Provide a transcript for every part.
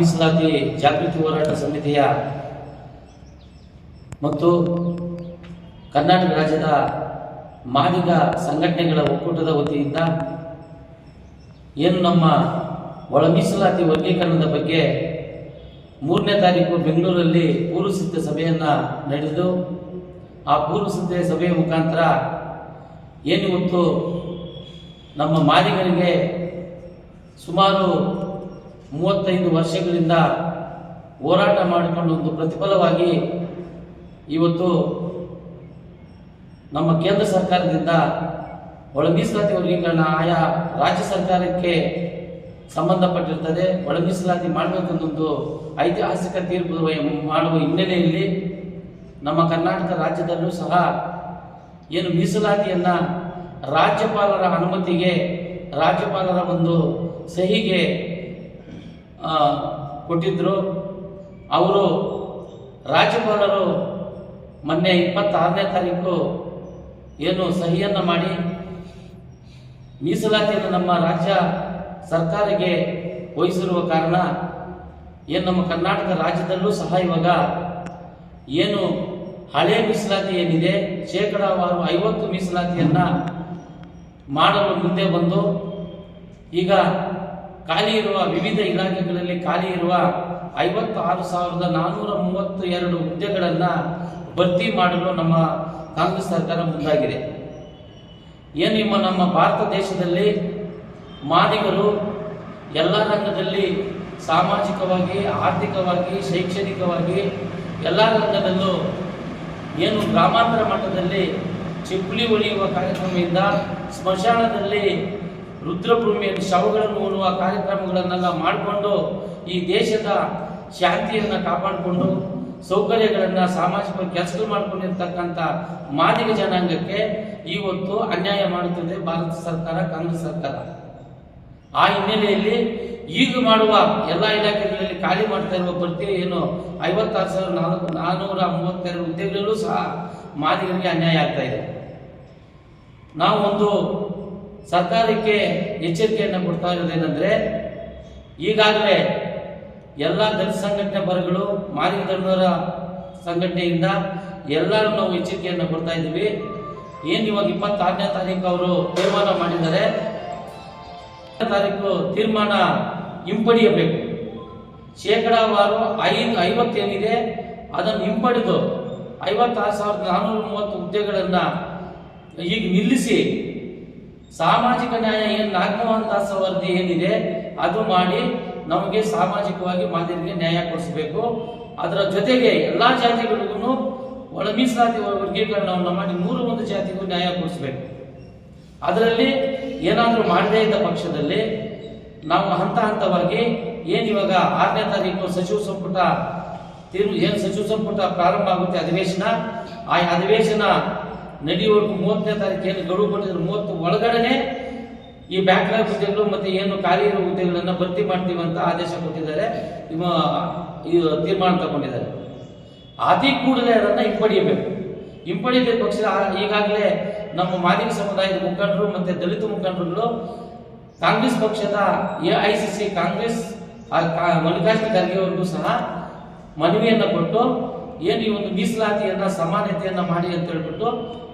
ಮೀಸಲಾತಿ ಜಾಗೃತಿ ಹೋರಾಟ ಸಮಿತಿಯ ಮತ್ತು ಕರ್ನಾಟಕ ರಾಜ್ಯದ ಮಾದಿಗ ಸಂಘಟನೆಗಳ ಒಕ್ಕೂಟದ ವತಿಯಿಂದ ಏನು ನಮ್ಮ ಒಳ ಮೀಸಲಾತಿ ವರ್ಗೀಕರಣದ ಬಗ್ಗೆ 3ನೇ ತಾರೀಕು ಬೆಂಗಳೂರಲ್ಲಿ ಪೂರ್ವಸಿದ್ಧ ಸಭೆಯನ್ನು ನಡೆದು ಆ ಪೂರ್ವಸಿದ್ಧ ಸಭೆಯ ಮುಖಾಂತರ ಏನಿವತ್ತು ನಮ್ಮ ಮಾದಿಗರಿಗೆ ಸುಮಾರು 35 ವರ್ಷಗಳಿಂದ ಹೋರಾಟ ಮಾಡಿಕೊಂಡು ಒಂದು ಪ್ರತಿಫಲವಾಗಿ ಇವತ್ತು ನಮ್ಮ ಕೇಂದ್ರ ಸರ್ಕಾರದಿಂದ ಒಳ ಮೀಸಲಾತಿ ವರ್ಗೀಕರಣ ಆಯಾ ರಾಜ್ಯ ಸರ್ಕಾರಕ್ಕೆ ಸಂಬಂಧಪಟ್ಟಿರ್ತದೆ. ಒಳ ಮೀಸಲಾತಿ ಮಾಡಬೇಕನ್ನೊಂದು ಐತಿಹಾಸಿಕ ತೀರ್ಪು ಮಾಡುವ ಹಿನ್ನೆಲೆಯಲ್ಲಿ ನಮ್ಮ ಕರ್ನಾಟಕ ರಾಜ್ಯದಲ್ಲೂ ಸಹ ಏನು ಮೀಸಲಾತಿಯನ್ನು ರಾಜ್ಯಪಾಲರ ಅನುಮತಿಗೆ, ರಾಜ್ಯಪಾಲರ ಒಂದು ಸಹಿಗೆ ಕೊಟ್ಟಿದ್ದರು. ಅವರು ರಾಜ್ಯಪಾಲರು ಮೊನ್ನೆ 26ನೇ ತಾರೀಕು ಏನು ಸಹಿಯನ್ನು ಮಾಡಿ ಮೀಸಲಾತಿಯನ್ನು ನಮ್ಮ ರಾಜ್ಯ ಸರ್ಕಾರಕ್ಕೆ ವಹಿಸಿರುವ ಕಾರಣ ಏನು ನಮ್ಮ ಕರ್ನಾಟಕ ರಾಜ್ಯದಲ್ಲೂ ಸಹ ಇವಾಗ ಏನು ಹಳೆ ಮೀಸಲಾತಿ ಏನಿದೆ ಶೇಕಡಾವಾರು 50 ಮೀಸಲಾತಿಯನ್ನು ಮಾಡಲು ಮುಂದೆ ಬಂದು ಈಗ ಖಾಲಿ ಇರುವ ವಿವಿಧ ಇಲಾಖೆಗಳಲ್ಲಿ ಖಾಲಿ ಇರುವ 56,432 ಹುದ್ದೆಗಳನ್ನು ಭರ್ತಿ ಮಾಡಲು ನಮ್ಮ ಕಾಂಗ್ರೆಸ್ ಸರ್ಕಾರ ಮುಂದಾಗಿದೆ. ಏನು ನಮ್ಮ ಭಾರತ ದೇಶದಲ್ಲಿ ಮಾದಿಗರು ಎಲ್ಲ ರಂಗದಲ್ಲಿ ಸಾಮಾಜಿಕವಾಗಿ, ಆರ್ಥಿಕವಾಗಿ, ಶೈಕ್ಷಣಿಕವಾಗಿ ಎಲ್ಲ ರಂಗದಲ್ಲೂ ಏನು ಗ್ರಾಮಾಂತರ ಮಟ್ಟದಲ್ಲಿ ಚಿಪ್ಪಲಿ ಹೊಡೆಯುವ ಕಾರ್ಯಕ್ರಮದಿಂದ ಸ್ಮಶಾನದಲ್ಲಿ ರುದ್ರಭೂಮಿಯಲ್ಲಿ ಶವಗಳನ್ನು ಉಳುವ ಕಾರ್ಯಕ್ರಮಗಳನ್ನೆಲ್ಲ ಮಾಡಿಕೊಂಡು ಈ ದೇಶದ ಶಾಂತಿಯನ್ನು ಕಾಪಾಡಿಕೊಂಡು ಸೌಕರ್ಯಗಳನ್ನು ಸಾಮಾಜಿಕ ಕೆಲಸಗಳು ಮಾಡಿಕೊಂಡಿರ್ತಕ್ಕಂಥ ಮಾದಿಗ ಜನಾಂಗಕ್ಕೆ ಇವತ್ತು ಅನ್ಯಾಯ ಮಾಡುತ್ತಿದೆ ಭಾರತ ಸರ್ಕಾರ, ಕಾಂಗ್ರೆಸ್ ಸರ್ಕಾರ. ಆ ಹಿನ್ನೆಲೆಯಲ್ಲಿ ಈಗ ಮಾಡುವ ಎಲ್ಲ ಇಲಾಖೆಗಳಲ್ಲಿ ಖಾಲಿ ಮಾಡ್ತಾ ಇರುವ ಭರ್ತಿ ಏನು 56,432 ಹುದ್ದೆಗಳಲ್ಲೂ ಸಹ ಮಾದಿಗರಿಗೆ ಅನ್ಯಾಯ ಆಗ್ತಾ ಇದೆ. ನಾವು ಒಂದು ಸರ್ಕಾರಕ್ಕೆ ಎಚ್ಚರಿಕೆಯನ್ನು ಕೊಡ್ತಾ ಇರೋದೇನೆಂದರೆ, ಈಗಾಗಲೇ ಎಲ್ಲ ದಲಿತ ಸಂಘಟನೆ ಪರಗಳು, ಮಾದಿಗ ಧರ್ಮದವರ ಸಂಘಟನೆಯಿಂದ ಎಲ್ಲರೂ ನಾವು ಎಚ್ಚರಿಕೆಯನ್ನು ಕೊಡ್ತಾ ಇದ್ದೀವಿ. ಏನು ಇವಾಗ 26ನೇ ತಾರೀಕು ಅವರು ತೀರ್ಮಾನ ಮಾಡಿದ್ದಾರೆ, ತಾರೀಕು ತೀರ್ಮಾನ ಹಿಂಪಡೆಯಬೇಕು. ಶೇಕಡಾವಾರು 50 ಏನಿದೆ ಅದನ್ನು ಹಿಂಪಡೆದು 56,430 ಹುದ್ದೆಗಳನ್ನು ಈಗ ನಿಲ್ಲಿಸಿ ಸಾಮಾಜಿಕ ನ್ಯಾಯ ಏನು ನಾಗಮೋಹನ್ ದಾಸ್ ವರದಿ ಏನಿದೆ ಅದು ಮಾಡಿ ನಮಗೆ ಸಾಮಾಜಿಕವಾಗಿ ಮಾದಿಗರಿಗೆ ನ್ಯಾಯ ಕೊಡಿಸಬೇಕು. ಅದರ ಜೊತೆಗೆ ಎಲ್ಲ ಜಾತಿಗಳಿಗೂ ಒಳ ಮೀಸಲಾತಿ ವರ್ಗೀಕರಣವನ್ನು ಮಾಡಿ 101 ಜಾತಿಗೂ ನ್ಯಾಯ ಕೊಡಿಸಬೇಕು. ಅದರಲ್ಲಿ ಏನಾದರೂ ಮಾಡದೇ ಇದ್ದ ಪಕ್ಷದಲ್ಲಿ ನಾವು ಹಂತ ಹಂತವಾಗಿ ಏನಿವಾಗ 6ನೇ ತಾರೀಕು ಸಚಿವ ಸಂಪುಟ ಪ್ರಾರಂಭ ಆಗುತ್ತೆ ಅಧಿವೇಶನ, ಆ ಅಧಿವೇಶನ ನಡೆಯುವವರೆಗೂ 30ನೇ ತಾರೀಕು ಏನು ಗಡುವು ಕೊಟ್ಟಿದ್ರು 30 ಒಳಗಡೆ ಈ ಬ್ಯಾಕ್ಲಾಗ್ ಹುದ್ದೆಗಳು ಮತ್ತು ಏನು ಖಾಲಿ ಇರುವ ಹುದ್ದೆಗಳನ್ನು ಭರ್ತಿ ಮಾಡ್ತೀವಿ ಅಂತ ಆದೇಶ ಕೊಟ್ಟಿದ್ದಾರೆ, ತೀರ್ಮಾನ ತಗೊಂಡಿದ್ದಾರೆ. ಅತಿ ಕೂಡಲೇ ಅದನ್ನು ಹಿಂಪಡೆಯದ ಪಕ್ಷ ಈಗಾಗಲೇ ನಮ್ಮ ಮಾದಿಗ ಸಮುದಾಯದ ಮುಖಂಡರು ಮತ್ತು ದಲಿತ ಮುಖಂಡರುಗಳು ಕಾಂಗ್ರೆಸ್ ಪಕ್ಷದ AICC ಕಾಂಗ್ರೆಸ್ ಮಲ್ಲಿಕಾರ್ಜುನ ಖರ್ಗೆ ಅವರಿಗೂ ಸಹ ಮನವಿಯನ್ನು ಕೊಟ್ಟು ಏನು ಈ ಒಂದು ಮೀಸಲಾತಿಯನ್ನು ಸಮಾನತೆಯನ್ನು ಮಾಡಿ ಅಂತ ಹೇಳ್ಬಿಟ್ಟು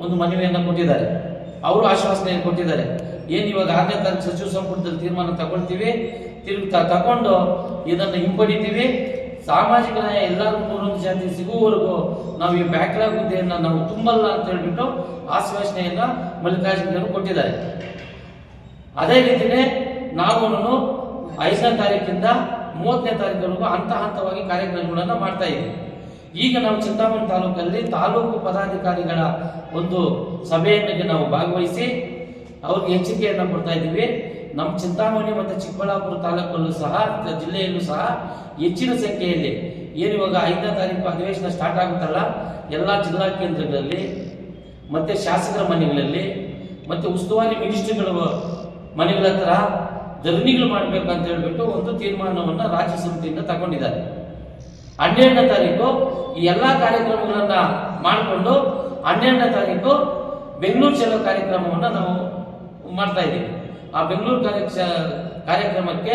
ಒಂದು ಮನವಿಯನ್ನು ಕೊಟ್ಟಿದ್ದಾರೆ. ಅವರು ಆಶ್ವಾಸನೆಯನ್ನು ಕೊಟ್ಟಿದ್ದಾರೆ. ಏನು ಇವಾಗ 6ನೇ ತಾರೀಕು ಸಚಿವ ಸಂಪುಟದಲ್ಲಿ ತೀರ್ಮಾನ ತಗೊಳ್ತೀವಿ, ತಗೊಂಡು ಇದನ್ನು ಹಿಂಪಡಿತೀವಿ, ಸಾಮಾಜಿಕ ನ್ಯಾಯ ಎಲ್ಲರೂ 101 ಜಾತಿ ಸಿಗುವವರೆಗೂ ನಾವು ಈ ಬ್ಯಾಕ್ಲಾಗ್ ಹುದ್ದೆಯನ್ನು ನಾವು ತುಂಬಲ್ಲ ಅಂತ ಹೇಳ್ಬಿಟ್ಟು ಆಶ್ವಾಸನೆಯನ್ನು ಮಲ್ಲಿಕಾರ್ಜುನ ಕೊಟ್ಟಿದ್ದಾರೆ. ಅದೇ ರೀತಿಯೇ ನಾವು 5ನೇ ತಾರೀಕಿಂದ 30ನೇ ತಾರೀಕುವರೆಗೂ ಹಂತ ಹಂತವಾಗಿ ಕಾರ್ಯಕ್ರಮಗಳನ್ನು ಮಾಡ್ತಾ ಇದ್ದೀವಿ. ಈಗ ನಾವು ಚಿಂತಾಮಣಿ ತಾಲೂಕಲ್ಲಿ ತಾಲೂಕು ಪದಾಧಿಕಾರಿಗಳ ಒಂದು ಸಭೆಯನ್ನು ನಾವು ಭಾಗವಹಿಸಿ ಅವ್ರಿಗೆ ಎಚ್ಚರಿಕೆಯನ್ನು ಕೊಡ್ತಾ ಇದ್ದೀವಿ. ನಮ್ಮ ಚಿಂತಾಮಣಿ ಮತ್ತು ಚಿಕ್ಕಬಳ್ಳಾಪುರ ತಾಲೂಕಲ್ಲೂ ಸಹ, ಜಿಲ್ಲೆಯಲ್ಲೂ ಸಹ ಹೆಚ್ಚಿನ ಸಂಖ್ಯೆಯಲ್ಲಿ ಏನಿವಾಗ 5ನೇ ತಾರೀಕು ಅಧಿವೇಶನ ಸ್ಟಾರ್ಟ್ ಆಗುತ್ತಲ್ಲ, ಎಲ್ಲ ಜಿಲ್ಲಾ ಕೇಂದ್ರಗಳಲ್ಲಿ ಮತ್ತು ಶಾಸಕರ ಮನೆಗಳಲ್ಲಿ ಮತ್ತು ಉಸ್ತುವಾರಿ ಮಿನಿಸ್ಟ್ರಿಗಳ ಮನೆಗಳ ಹತ್ರ ಧರಣಿಗಳು ಮಾಡಬೇಕಂತ ಹೇಳ್ಬಿಟ್ಟು ಒಂದು ತೀರ್ಮಾನವನ್ನು ರಾಜ್ಯ ಸಮಿತಿಯಿಂದ ತಗೊಂಡಿದ್ದಾರೆ. 12ನೇ ತಾರೀಕು ಈ ಎಲ್ಲ ಕಾರ್ಯಕ್ರಮಗಳನ್ನು ಮಾಡಿಕೊಂಡು 12ನೇ ತಾರೀಕು ಬೆಂಗಳೂರು ಚಲೋ ಕಾರ್ಯಕ್ರಮವನ್ನು ನಾವು ಮಾಡ್ತಾ ಇದ್ದೀವಿ. ಆ ಬೆಂಗಳೂರು ಕಾರ್ಯಕ್ರಮಕ್ಕೆ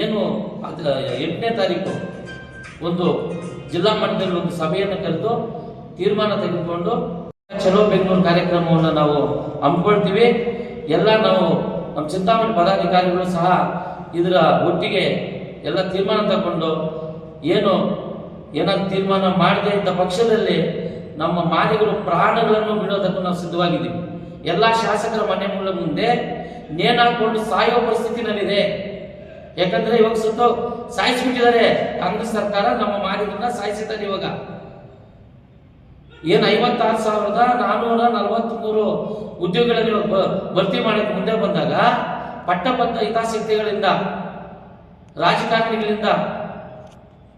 ಏನು 8ನೇ ತಾರೀಕು ಒಂದು ಜಿಲ್ಲಾ ಮಟ್ಟದಲ್ಲಿ ಒಂದು ಸಭೆಯನ್ನು ಕರೆದು ತೀರ್ಮಾನ ತೆಗೆದುಕೊಂಡು ಚಲೋ ಬೆಂಗಳೂರು ಕಾರ್ಯಕ್ರಮವನ್ನು ನಾವು ಹಮ್ಮಿಕೊಳ್ತೀವಿ. ಎಲ್ಲ ನಾವು ನಮ್ಮ ಚಿಂತಾಮಣಿ ಪದಾಧಿಕಾರಿಗಳು ಸಹ ಇದರ ಒಟ್ಟಿಗೆ ಎಲ್ಲ ತೀರ್ಮಾನ ತಗೊಂಡು ಏನಾದ್ರು ತೀರ್ಮಾನ ಮಾಡದೇ ಇದ್ದ ಪಕ್ಷದಲ್ಲಿ ನಮ್ಮ ಮಾದಿಗರು ಪ್ರಾಣಗಳನ್ನು ಬಿಡೋದಕ್ಕೂ ನಾವು ಸಿದ್ಧವಾಗಿದ್ದೀವಿ. ಎಲ್ಲ ಶಾಸಕರ ಮನೆ ಮುಂದೆ ನೇಣಾಕೊಂಡು ಸಾಯೋ ಪರಿಸ್ಥಿತಿನಲ್ಲಿದೆ. ಯಾಕಂದ್ರೆ ಇವಾಗ ಸುತ್ತ ಸಾಯಿಸ್ಬಿಟ್ಟಿದ್ದಾರೆ ಕಾಂಗ್ರೆಸ್ ಸರ್ಕಾರ, ನಮ್ಮ ಮಾದಿಗರನ್ನ ಸಾಯಿಸಿದ್ದಾರೆ. ಇವಾಗ 56,443 ಉದ್ಯೋಗಗಳಲ್ಲಿ ಭರ್ತಿ ಮಾಡಕ್ಕೆ ಮುಂದೆ ಬಂದಾಗ ಪಟ್ಟಬದ್ಧ ಹಿತಾಸಕ್ತಿಗಳಿಂದ ರಾಜಕಾರಣಿಗಳಿಂದ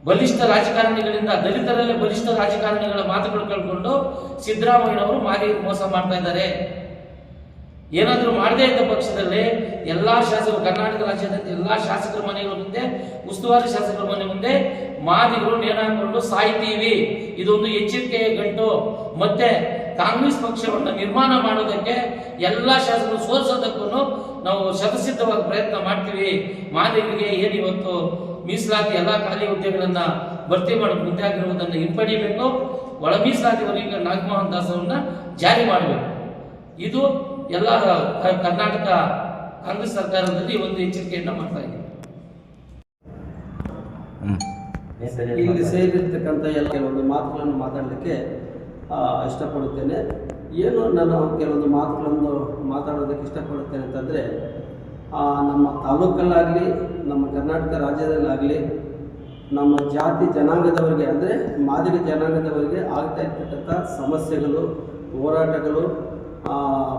ಬಲಿಷ್ಠ ರಾಜಕಾರಣಿಗಳಿಂದ ದಲಿತರಲ್ಲೇ ಬಲಿಷ್ಠ ರಾಜಕಾರಣಿಗಳ ಮಾತುಗಳು ಕೇಳಿಕೊಂಡು ಸಿದ್ದರಾಮಯ್ಯನವರು ಮಾದಿಗರಿಗೆ ಮೋಸ ಮಾಡ್ತಾ ಇದ್ದಾರೆ. ಏನಾದರೂ ಮಾಡದೇ ಇದ್ದ ಪಕ್ಷದಲ್ಲಿ ಎಲ್ಲಾ ಶಾಸಕರು, ಕರ್ನಾಟಕ ರಾಜ್ಯದ ಎಲ್ಲಾ ಶಾಸಕರ ಮನೆಗಳ ಮುಂದೆ, ಉಸ್ತುವಾರಿ ಶಾಸಕರ ಮನೆ ಮುಂದೆ ಮಾದಿಗರು ನೇಣಾಕೊಂಡು ಸಾಯ್ತೀವಿ. ಇದೊಂದು ಎಚ್ಚರಿಕೆಯ ಗಂಟು. ಮತ್ತೆ ಕಾಂಗ್ರೆಸ್ ಪಕ್ಷವನ್ನು ನಿರ್ಮಾಣ ಮಾಡೋದಕ್ಕೆ ಎಲ್ಲಾ ಶಾಸಕರು ಸೋಲಿಸೋದಕ್ಕೂ ನಾವು ಶತಸಿದ್ಧವಾಗಿ ಪ್ರಯತ್ನ ಮಾಡ್ತೀವಿ. ಮಾದಿಗರಿಗೆ ಏನು ಇವತ್ತು ಮೀಸಲಾತಿ ಎಲ್ಲ ಖಾಲಿ ಹುದ್ದೆಗಳನ್ನ ಭರ್ತಿ ಮಾಡಕ್ಕೆ ಮುಂದೆ ಆಗಿರುವುದನ್ನು ಹಿಂಪಡಿಬೇಕು. ಒಳ ಮೀಸಲಾತಿವರೆಗೆ ನಾಗಮೋಹನ್ ದಾಸ್ ಅವರನ್ನ ಜಾರಿ ಮಾಡಬೇಕು. ಇದು ಎಲ್ಲ ಕರ್ನಾಟಕ ಕಾಂಗ್ರೆಸ್ ಸರ್ಕಾರದಲ್ಲಿ ಒಂದು ಎಚ್ಚರಿಕೆಯನ್ನ ಮಾಡ್ತಾ ಇದೆ. ಇಲ್ಲಿ ಸೇರಿರ್ತಕ್ಕಂಥ ಎಲ್ಲ ಕೆಲವೊಂದು ಮಾತುಗಳನ್ನು ಮಾತಾಡಲಿಕ್ಕೆ ಇಷ್ಟಪಡುತ್ತೇನೆ. ಏನು ನಾನು ಕೆಲವೊಂದು ಮಾತುಗಳನ್ನು ಮಾತಾಡೋದಕ್ಕೆ ಇಷ್ಟಪಡುತ್ತೇನೆ ಅಂತಂದರೆ, ನಮ್ಮ ತಾಲೂಕಲ್ಲಾಗಲಿ ನಮ್ಮ ಕರ್ನಾಟಕ ರಾಜ್ಯದಲ್ಲಾಗಲಿ ನಮ್ಮ ಜಾತಿ ಜನಾಂಗದವರಿಗೆ ಅಂದರೆ ಮಾದಿಗ ಜನಾಂಗದವರಿಗೆ ಆಗ್ತಾ ಇರ್ತಕ್ಕಂಥ ಸಮಸ್ಯೆಗಳು, ಹೋರಾಟಗಳು,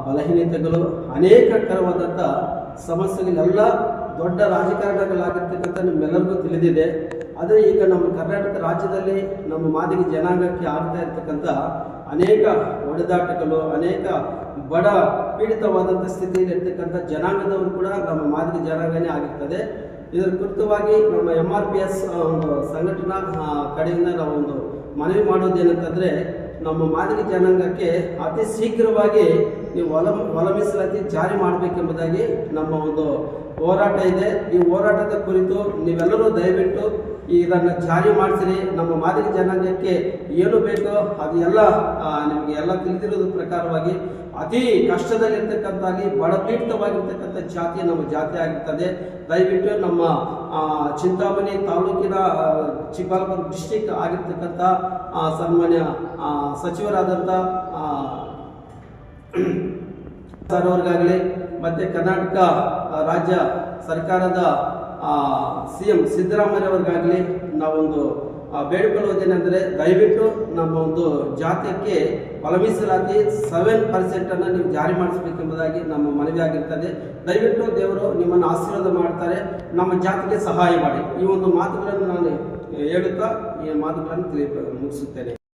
ಬಲಹೀನತೆಗಳು, ಅನೇಕಕರವಾದಂಥ ಸಮಸ್ಯೆಗಳೆಲ್ಲ ದೊಡ್ಡ ರಾಜಕಾರಣಗಳಾಗಿರ್ತಕ್ಕಂಥ ನಿಮ್ಮೆಲ್ಲರಿಗೂ ತಿಳಿದಿದೆ. ಆದರೆ ಈಗ ನಮ್ಮ ಕರ್ನಾಟಕ ರಾಜ್ಯದಲ್ಲಿ ನಮ್ಮ ಮಾದಿಗ ಜನಾಂಗಕ್ಕೆ ಆಗ್ತಾ ಇರ್ತಕ್ಕಂಥ ಅನೇಕ ಹೊಡೆದಾಟಗಳು, ಅನೇಕ ಬಡ ಪೀಡಿತವಾದಂಥ ಸ್ಥಿತಿಯಲ್ಲಿ ಇರ್ತಕ್ಕಂಥ ಜನಾಂಗದವರು ಕೂಡ ನಮ್ಮ ಮಾದಿಗ ಜನಾಂಗನೇ ಆಗಿರ್ತದೆ. ಇದರ ಕುರಿತವಾಗಿ ನಮ್ಮ MRPS ಒಂದು ಸಂಘಟನಾ ಕಡೆಯಿಂದ ನಾವು ಒಂದು ಮನವಿ ಮಾಡೋದೇನಂತಂದರೆ, ನಮ್ಮ ಮಾದಿಗ ಜನಾಂಗಕ್ಕೆ ಅತಿ ಶೀಘ್ರವಾಗಿ ನೀವು ಒಳ ಮೀಸಲಾತಿ ಜಾರಿ ಮಾಡಬೇಕೆಂಬುದಾಗಿ ನಮ್ಮ ಒಂದು ಹೋರಾಟ ಇದೆ. ಈ ಹೋರಾಟದ ಕುರಿತು ನೀವೆಲ್ಲರೂ ದಯವಿಟ್ಟು ಇದನ್ನು ಜಾರಿ ಮಾಡಿಸಿರಿ. ನಮ್ಮ ಮಾದಿಗ ಜನಾಂಗಕ್ಕೆ ಏನು ಬೇಕೋ ಅದು ಎಲ್ಲ ನಿಮಗೆ ಎಲ್ಲ ತಿಳಿದಿರೋದ್ರ ಪ್ರಕಾರವಾಗಿ ಅತಿ ಕಷ್ಟದಲ್ಲಿರ್ತಕ್ಕಂಥಾಗಿ ಬಡಪೀಡಿತವಾಗಿರ್ತಕ್ಕಂಥ ಜಾತಿ ನಮ್ಮ ಜಾತಿ ಆಗಿರ್ತದೆ. ದಯವಿಟ್ಟು ನಮ್ಮ ಚಿಂತಾಮಣಿ ತಾಲೂಕಿನ ಚಿಕ್ಕಬಳ್ಳಾಪುರ ಡಿಸ್ಟಿಕ್ ಆಗಿರ್ತಕ್ಕಂಥ ಸನ್ಮಾನ್ಯ ಸಚಿವರಾದಂಥ ಸರ್ ಅವ್ರಿಗಾಗಲಿ ಮತ್ತು ಕರ್ನಾಟಕ ರಾಜ್ಯ ಸರ್ಕಾರದ CM ಸಿದ್ದರಾಮಯ್ಯವ್ರಿಗಾಗಲಿ ನಾವೊಂದು ಬೇಡಿಕೊಳ್ಳುವುದೇನೆಂದರೆ, ದಯವಿಟ್ಟು ನಮ್ಮ ಒಂದು ಜಾತ್ಯಕ್ಕೆ ಒಳ ಮೀಸಲಾತಿ 7% ನೀವು ಜಾರಿ ಮಾಡಿಸಬೇಕೆಂಬುದಾಗಿ ನಮ್ಮ ಮನವಿ ಆಗಿರ್ತದೆ. ದಯವಿಟ್ಟು ದೇವರು ನಿಮ್ಮನ್ನು ಆಶೀರ್ವಾದ ಮಾಡ್ತಾರೆ, ನಮ್ಮ ಜಾತಿಗೆ ಸಹಾಯ ಮಾಡಿ. ಈ ಒಂದು ಮಾತುಗಳನ್ನು ನಾನು ಹೇಳುತ್ತಾ ಈ ಮಾತುಗಳನ್ನು ಮುಗಿಸುತ್ತೇನೆ.